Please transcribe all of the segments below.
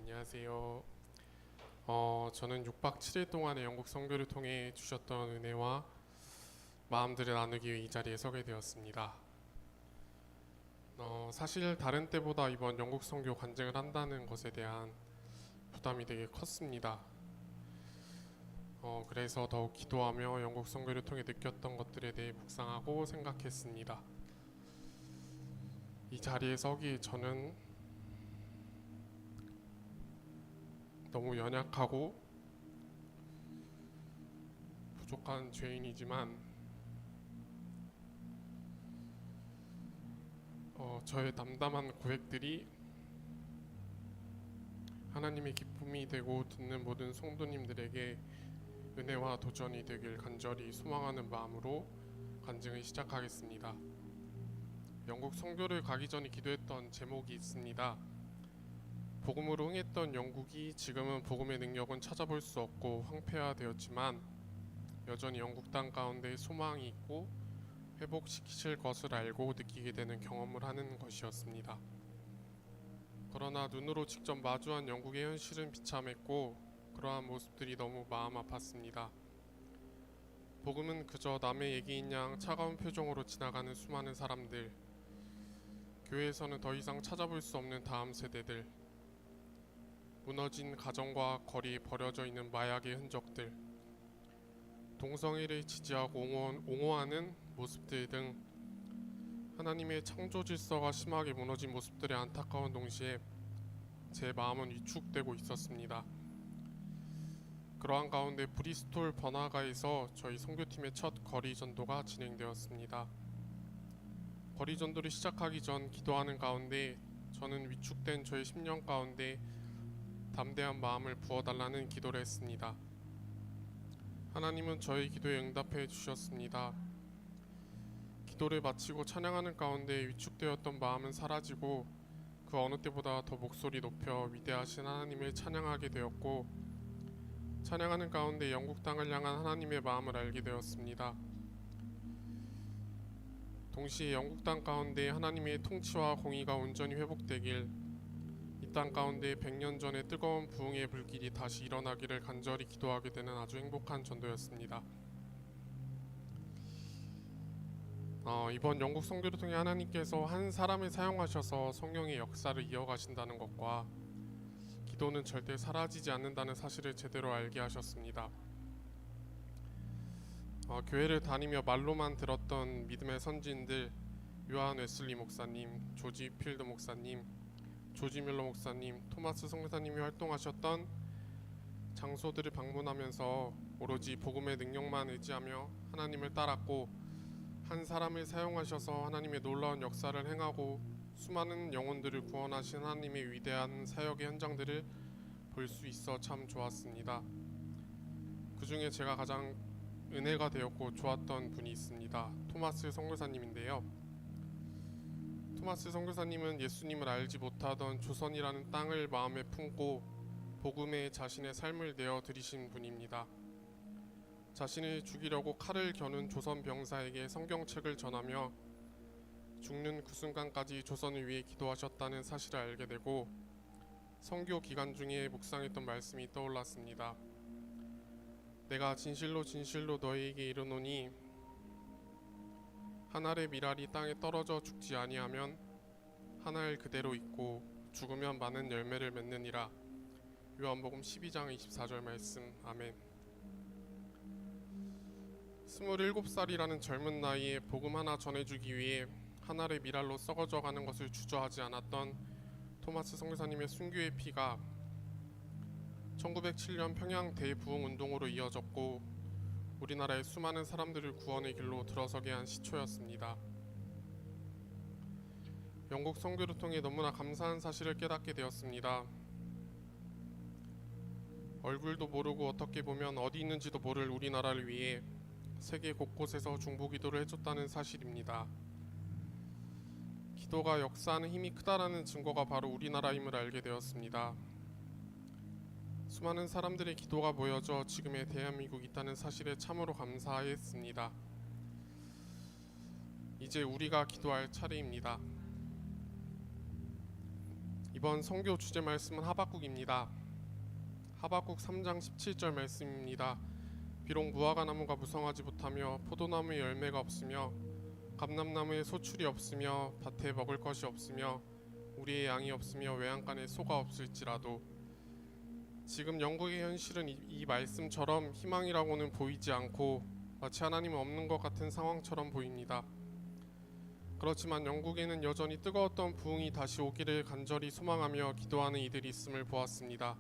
안녕하세요. 저는 6박 7일 동안의 영국 선교를 통해 주셨던 은혜와 마음들을 나누기 위해 이 자리에 서게 되었습니다. 사실 다른 때보다 이번 영국 선교 관증을 한다는 것에 대한 부담이 되게 컸습니다. 그래서 더욱 기도하며 영국 선교를 통해 느꼈던 것들에 대해 묵상하고 생각했습니다. 이 자리에 서기 저는 너무 연약하고 부족한 죄인이지만 저의 담담한 고백들이 하나님의 기쁨이 되고 듣는 모든 성도님들에게 은혜와 도전이 되길 간절히 소망하는 마음으로 간증을 시작하겠습니다. 영국 선교를 가기 전에 기도했던 제목이 있습니다. 복음으로 흥했던 영국이 지금은 복음의 능력은 찾아볼 수 없고 황폐화되었지만 여전히 영국 땅 가운데 소망이 있고 회복시키실 것을 알고 느끼게 되는 경험을 하는 것이었습니다. 그러나 눈으로 직접 마주한 영국의 현실은 비참했고 그러한 모습들이 너무 마음 아팠습니다. 복음은 그저 남의 얘기인 양 차가운 표정으로 지나가는 수많은 사람들, 교회에서는 더 이상 찾아볼 수 없는 다음 세대들, 무너진 가정과 거리에 버려져 있는 마약의 흔적들, 동성애를 지지하고 옹호하는 모습들 등 하나님의 창조 질서가 심하게 무너진 모습들의 안타까운 동시에 제 마음은 위축되고 있었습니다. 그러한 가운데 브리스톨 번화가에서 저희 선교팀의 첫 거리 전도가 진행되었습니다. 거리 전도를 시작하기 전 기도하는 가운데 저는 위축된 저의 심령 가운데 담대한 마음을 부어달라는 기도를 했습니다. 하나님은 저의 기도에 응답해 주셨습니다. 기도를 마치고 찬양하는 가운데 위축되었던 마음은 사라지고 그 어느 때보다 더 목소리 높여 위대하신 하나님을 찬양하게 되었고 찬양하는 가운데 영국 땅을 향한 하나님의 마음을 알게 되었습니다. 동시에 영국 땅 가운데 하나님의 통치와 공의가 온전히 회복되길, 이 땅 가운데 100년 전의 뜨거운 부흥의 불길이 다시 일어나기를 간절히 기도하게 되는 아주 행복한 전도였습니다. 이번 영국 선교를 통해 하나님께서 한 사람을 사용하셔서 성령의 역사를 이어가신다는 것과 기도는 절대 사라지지 않는다는 사실을 제대로 알게 하셨습니다. 교회를 다니며 말로만 들었던 믿음의 선지인들, 요한 웨슬리 목사님, 조지 필드 목사님, 조지 밀러 목사님, 토마스 성교사님이 활동하셨던 장소들을 방문하면서 오로지 복음의 능력만 의지하며 하나님을 따랐고 한 사람을 사용하셔서 하나님의 놀라운 역사를 행하고 수많은 영혼들을 구원하신 하나님의 위대한 사역의 현장들을 볼 수 있어 참 좋았습니다. 그 중에 제가 가장 은혜가 되었고 좋았던 분이 있습니다. 토마스 선교사님인데요. 토마스 선교사님은 예수님을 알지 못하던 조선이라는 땅을 마음에 품고 복음에 자신의 삶을 내어 드리신 분입니다. 자신을 죽이려고 칼을 겨눈 조선 병사에게 성경책을 전하며 죽는 그 순간까지 조선을 위해 기도하셨다는 사실을 알게 되고 선교 기간 중에 묵상했던 말씀이 떠올랐습니다. 내가 진실로 진실로 너희에게 이르노니 한 알의 밀알이 땅에 떨어져 죽지 아니하면 한 알 그대로 있고 죽으면 많은 열매를 맺느니라. 요한복음 12장 24절 말씀. 아멘. 27살이라는 젊은 나이에 복음 하나 전해주기 위해 한 알의 밀알로 썩어져 가는 것을 주저하지 않았던 토마스 선교사님의 순교의 피가 1907년 평양 대부흥 운동으로 이어졌고 우리나라의 수많은 사람들을 구원의 길로 들어서게 한 시초였습니다. 영국 선교를 통해 너무나 감사한 사실을 깨닫게 되었습니다. 얼굴도 모르고 어떻게 보면 어디 있는지도 모를 우리나라를 위해 세계 곳곳에서 중보기도를 해줬다는 사실입니다. 기도가 역사하는 힘이 크다라는 증거가 바로 우리나라임을 알게 되었습니다. 수많은 사람들의 기도가 모여져 지금의 대한민국이 있다는 사실에 참으로 감사했습니다. 이제 우리가 기도할 차례입니다. 이번 선교 주제 말씀은 하박국입니다. 하박국 3장 17절 말씀입니다. 비록 무화과 나무가 무성하지 못하며 포도나무에 열매가 없으며 감람나무에 소출이 없으며 밭에 먹을 것이 없으며 우리의 양이 없으며 외양간에 소가 없을지라도. 지금 영국의 현실은 이 말씀처럼 희망이라고는 보이지 않고 마치 하나님은 없는 것 같은 상황처럼 보입니다. 그렇지만 영국에는 여전히 뜨거웠던 부흥이 다시 오기를 간절히 소망하며 기도하는 이들이 있음을 보았습니다.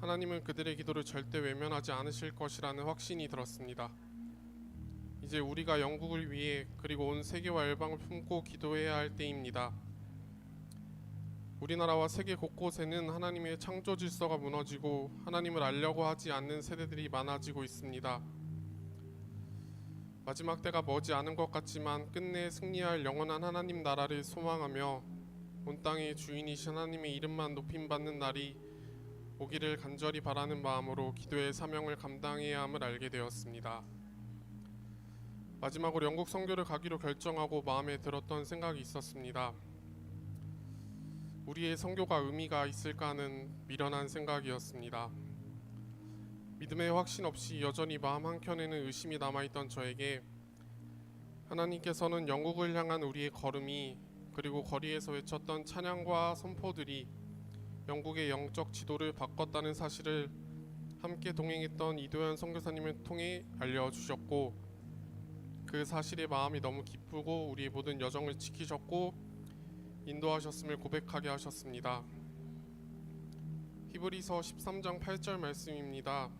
하나님은 그들의 기도를 절대 외면하지 않으실 것이라는 확신이 들었습니다. 이제 우리가 영국을 위해 그리고 온 세계와 열방을 품고 기도해야 할 때입니다. 우리나라와 세계 곳곳에는 하나님의 창조 질서가 무너지고 하나님을 알려고 하지 않는 세대들이 많아지고 있습니다. 마지막 때가 머지 않은 것 같지만 끝내 승리할 영원한 하나님 나라를 소망하며 온 땅의 주인이신 하나님의 이름만 높임받는 날이 오기를 간절히 바라는 마음으로 기도의 사명을 감당해야 함을 알게 되었습니다. 마지막으로 영국 선교를 가기로 결정하고 마음에 들었던 생각이 있었습니다. 우리의 선교가 의미가 있을까 하는 미련한 생각이었습니다. 믿음의 확신 없이 여전히 마음 한켠에는 의심이 남아있던 저에게 하나님께서는 영국을 향한 우리의 걸음이 그리고 거리에서 외쳤던 찬양과 선포들이 영국의 영적 지도를 바꿨다는 사실을 함께 동행했던 이도현 선교사님을 통해 알려주셨고, 그 사실에 마음이 너무 기쁘고 우리의 모든 여정을 지키셨고 인도하셨음을 고백하게 하셨습니다. 히브리서 13장 8절 말씀입니다.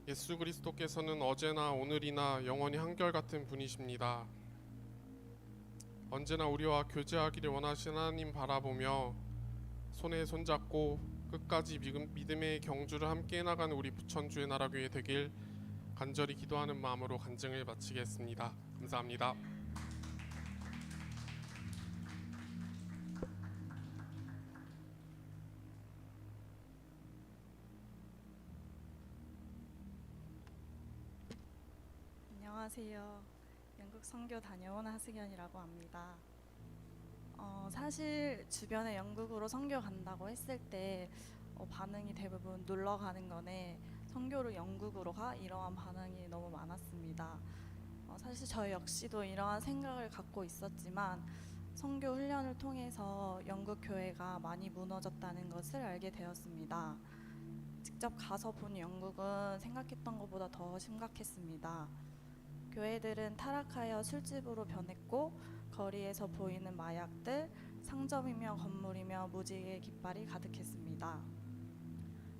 예수 그리스도께서는 어제나 오늘이나 영원히 한결같은 분이십니다. 언제나 우리와 교제하기를 원하신 하나님 바라보며 손에 손잡고 끝까지 믿음의 경주를 함께 해나가는 우리 부천주의 나라교회 되길 간절히 기도하는 마음으로 간증을 마치겠습니다. 감사합니다. 안녕하세요. 영국 선교 다녀온 하승연이라고 합니다. 사실 주변에 영국으로 선교 간다고 했을 때 반응이 대부분 놀러 가는 거네, 선교로 영국으로 가? 이러한 반응이 너무 많았습니다. 사실 저 역시도 이러한 생각을 갖고 있었지만 선교 훈련을 통해서 영국 교회가 많이 무너졌다는 것을 알게 되었습니다. 직접 가서 본 영국은 생각했던 것보다 더 심각했습니다. 교회들은 타락하여 술집으로 변했고 거리에서 보이는 마약들, 상점이며 건물이며 무지개의 깃발이 가득했습니다.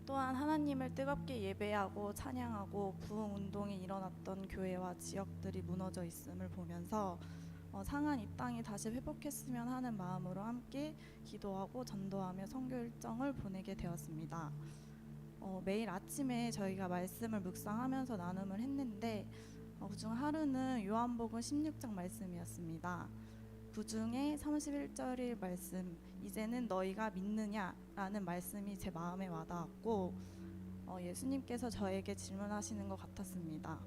또한 하나님을 뜨겁게 예배하고 찬양하고 부흥 운동이 일어났던 교회와 지역들이 무너져 있음을 보면서 상한 이 땅이 다시 회복했으면 하는 마음으로 함께 기도하고 전도하며 선교 일정을 보내게 되었습니다. 매일 아침에 저희가 말씀을 묵상하면서 나눔을 했는데 그중 하루는 요한복음 16장 말씀이었습니다. 그중에 31절의 말씀, 이제는 너희가 믿느냐? 라는 말씀이 제 마음에 와닿았고 예수님께서 저에게 질문하시는 것 같았습니다.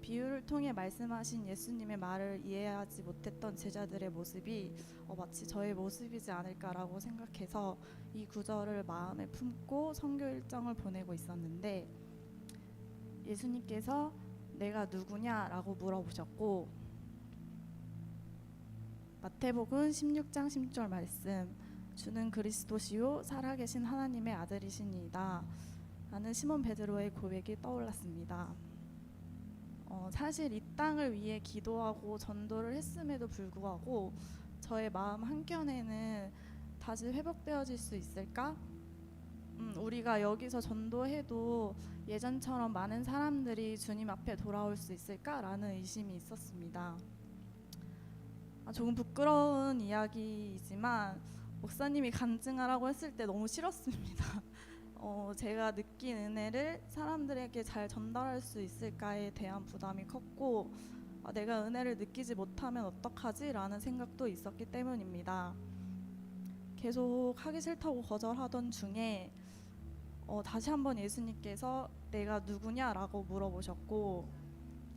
비유를 통해 말씀하신 예수님의 말을 이해하지 못했던 제자들의 모습이 마치 저의 모습이지 않을까라고 생각해서 이 구절을 마음에 품고 선교 일정을 보내고 있었는데, 예수님께서 내가 누구냐라고 물어보셨고, 마태복음 16장 10절 말씀, 주는 그리스도시요 살아계신 하나님의 아들이시니이다 라는 시몬 베드로의 고백이 떠올랐습니다. 사실 이 땅을 위해 기도하고 전도를 했음에도 불구하고 저의 마음 한켠에는 다시 회복되어질 수 있을까? 우리가 여기서 전도해도 예전처럼 많은 사람들이 주님 앞에 돌아올 수 있을까라는 의심이 있었습니다. 조금 부끄러운 이야기이지만 목사님이 간증하라고 했을 때 너무 싫었습니다. 제가 느낀 은혜를 사람들에게 잘 전달할 수 있을까에 대한 부담이 컸고, 내가 은혜를 느끼지 못하면 어떡하지? 라는 생각도 있었기 때문입니다. 계속 하기 싫다고 거절하던 중에 다시 한번 예수님께서 내가 누구냐라고 물어보셨고,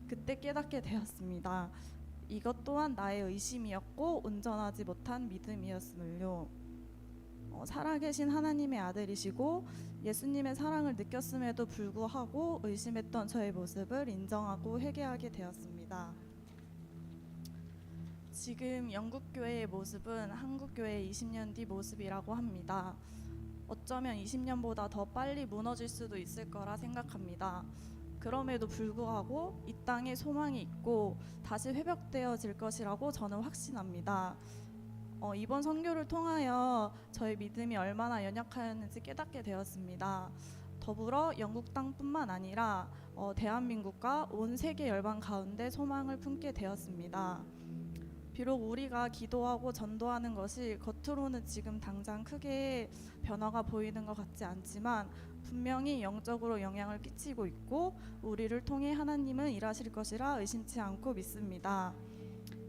그때 깨닫게 되었습니다. 이것 또한 나의 의심이었고 온전하지 못한 믿음이었음을요. 살아계신 하나님의 아들이시고 예수님의 사랑을 느꼈음에도 불구하고 의심했던 저의 모습을 인정하고 회개하게 되었습니다. 지금 영국 교회의 모습은 한국 교회의 20년 뒤 모습이라고 합니다. 어쩌면 20년보다 더 빨리 무너질 수도 있을 거라 생각합니다. 그럼에도 불구하고 이 땅에 소망이 있고 다시 회복되어질 것이라고 저는 확신합니다. 이번 선교를 통하여 저의 믿음이 얼마나 연약하였는지 깨닫게 되었습니다. 더불어 영국 땅뿐만 아니라 대한민국과 온 세계 열방 가운데 소망을 품게 되었습니다. 비록 우리가 기도하고 전도하는 것이 겉으로는 지금 당장 크게 변화가 보이는 것 같지 않지만 분명히 영적으로 영향을 끼치고 있고 우리를 통해 하나님은 일하실 것이라 의심치 않고 믿습니다.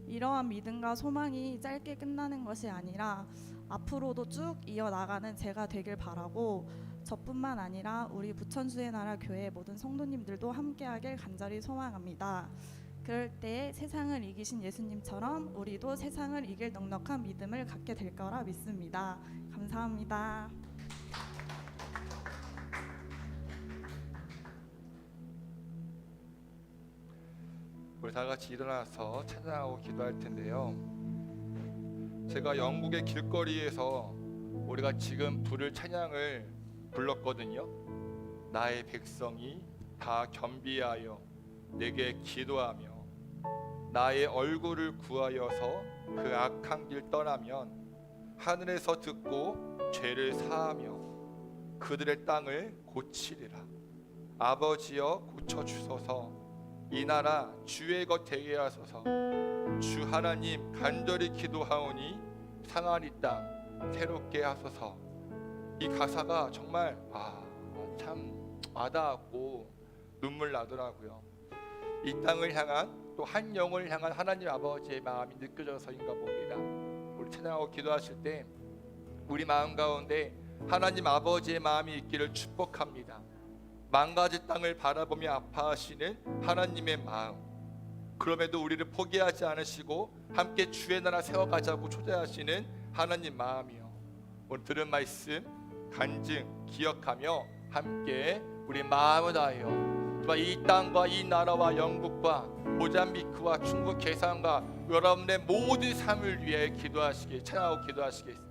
이러한 믿음과 소망이 짧게 끝나는 것이 아니라 앞으로도 쭉 이어나가는 제가 되길 바라고 저뿐만 아니라 우리 부천수의 나라 교회 모든 성도님들도 함께하길 간절히 소망합니다. 그럴 때 세상을 이기신 예수님처럼 우리도 세상을 이길 넉넉한 믿음을 갖게 될 거라 믿습니다. 감사합니다. 우리 다 같이 일어나서 찬양하고 기도할 텐데요. 제가 영국의 길거리에서 우리가 지금 부를 찬양을 불렀거든요. 나의 백성이 다 겸비하여 내게 기도하며 나의 얼굴을 구하여서 그 악한 길 떠나면 하늘에서 듣고 죄를 사하며 그들의 땅을 고치리라. 아버지여 고쳐주소서. 이 나라 주의 것 되게 하소서. 주 하나님 간절히 기도하오니 상한 이 땅 새롭게 하소서. 이 가사가 정말 참 와닿았고 눈물 나더라고요. 이 땅을 향한 또 한 영혼을 향한 하나님 아버지의 마음이 느껴져서인가 봅니다. 우리 찬양하고 기도하실 때 우리 마음 가운데 하나님 아버지의 마음이 있기를 축복합니다. 망가진 땅을 바라보며 아파하시는 하나님의 마음, 그럼에도 우리를 포기하지 않으시고 함께 주의 나라 세워가자고 초대하시는 하나님 마음이요. 오늘 들은 말씀 간증 기억하며 함께 우리 마음을 다하여 이 땅과 이 나라와 영국과 모잠비크와 중국 개성과 여러분의 모든 삶을 위해 기도하시길 찬양하고 기도하시겠습니다.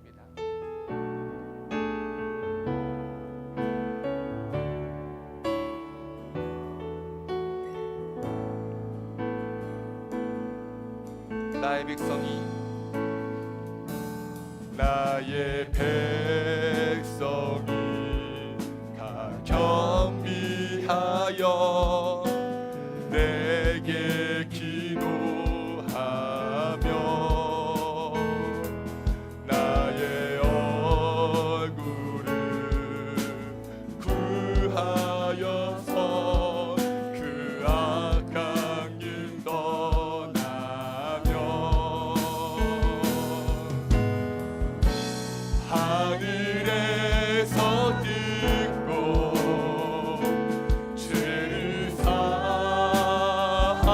나의 백성이 나의 백성이 다 겸비하여 내게 기도하며 나의 얼굴을 구하여서 그 악한 길 떠나며 하늘에서 듣고 죄를 사하며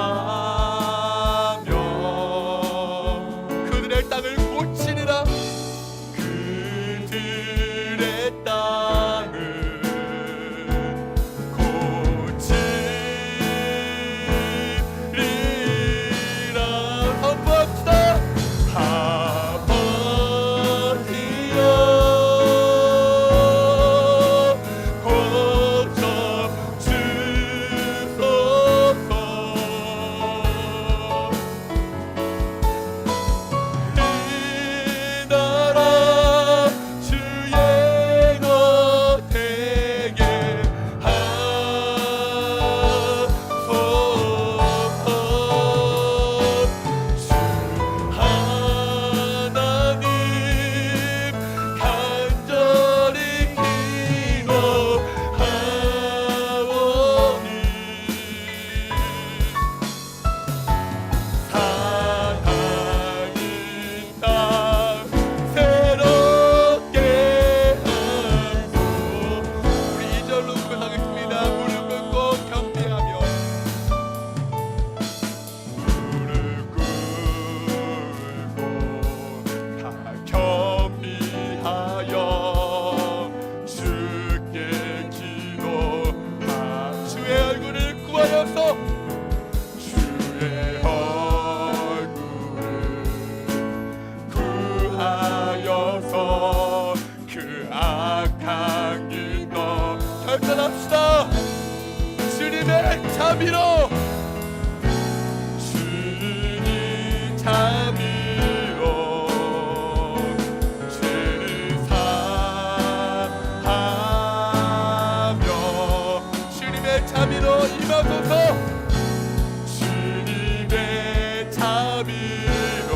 임하소서. 주의 얼굴을 구하여서 그 악한 길도 결단합시다. 주님의 자비로, 주님이 자비로 죄를 사하며 주님의 자비로 임하소서. 주님의 자비로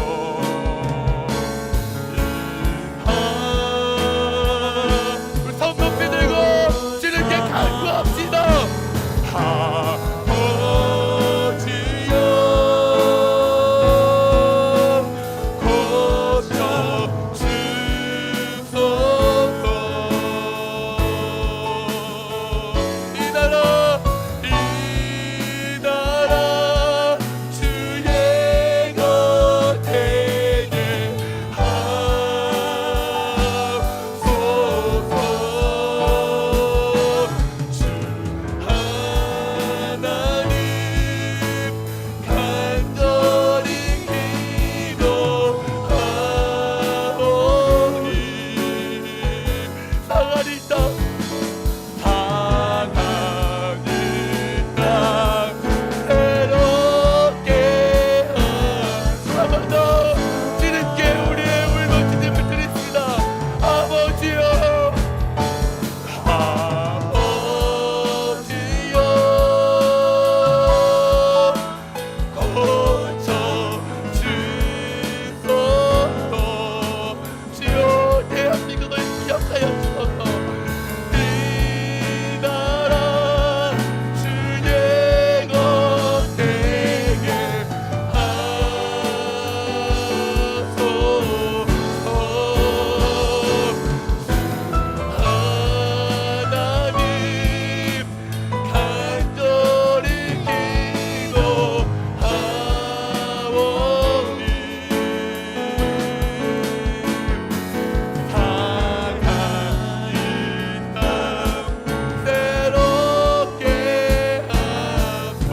우리 손 높이 들고 주님께 간구합시다. 아버지여 고쳐 주소서. 이 나라 주의 것 되게 하소서. 주 하나님 간절히 기도하오니 상하리 땅 새롭게 하소서. 주님께 우리의 울부짖음을 드립니다. 아버지여, 아버지여 고쳐 주소서. 주여 대한민국을 기억하여 주소서. 이 나라 주의 것 되게 하소서. 하나님 간절히 기도하오니 상한 이 땅 새롭게 하소서.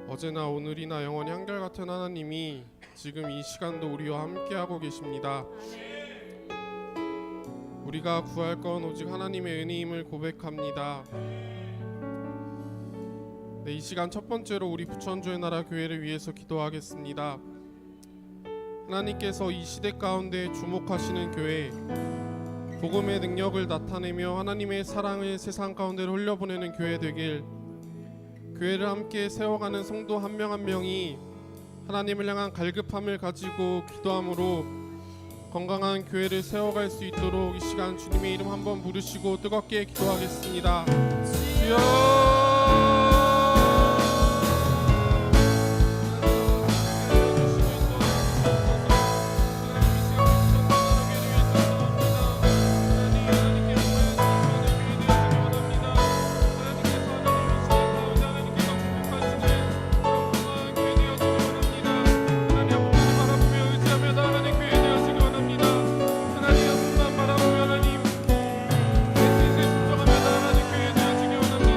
어제나 오늘이나 영원히 한결같은 하나님이 지금 이 시간도 우리와 함께하고 계십니다. 우리가 구할 건 오직 하나님의 은혜임을 고백합니다. 네, 이 시간 첫 번째로 우리 부천주의 나라 교회를 위해서 기도하겠습니다. 하나님께서 이 시대 가운데 주목하시는 교회, 복음의 능력을 나타내며 하나님의 사랑을 세상 가운데로 흘려보내는 교회 되길, 교회를 함께 세워가는 성도 한 명 한 명이 하나님을 향한 갈급함을 가지고 기도함으로 건강한 교회를 세워갈 수 있도록 이 시간 주님의 이름 한번 부르시고 뜨겁게 기도하겠습니다. 주여!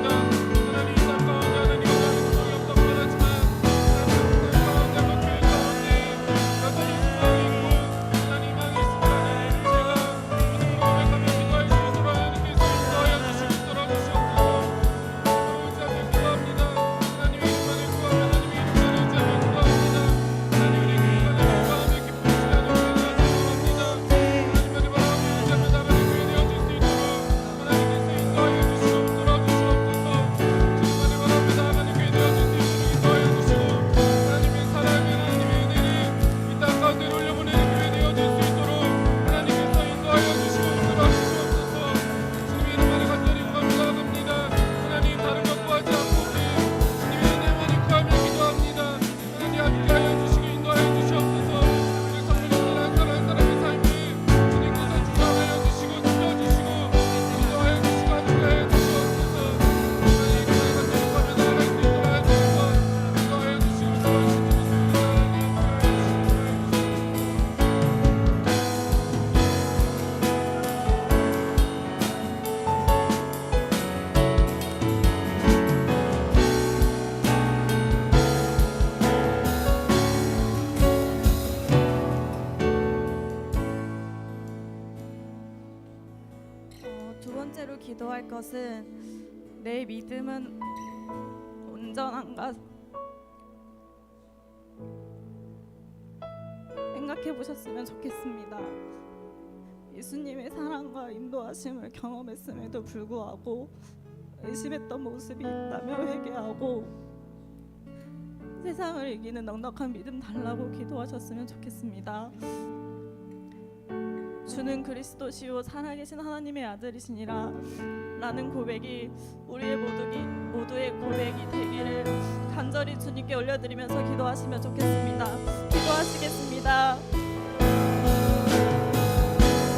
하나님 기도할 것은 내 믿음은 온전한가 생각해 보셨으면 좋겠습니다. 예수님의 사랑과 인도하심을 경험했음에도 불구하고 의심했던 모습이 있다며 회개하고 세상을 이기는 넉넉한 믿음 달라고 기도하셨으면 좋겠습니다. 주는 그리스도시요 살아계신 하나님의 아들이시니라 라는 고백이 우리의 모두의 고백이 되기를 간절히 주님께 올려드리면서 기도하시면 좋겠습니다. 기도하시겠습니다.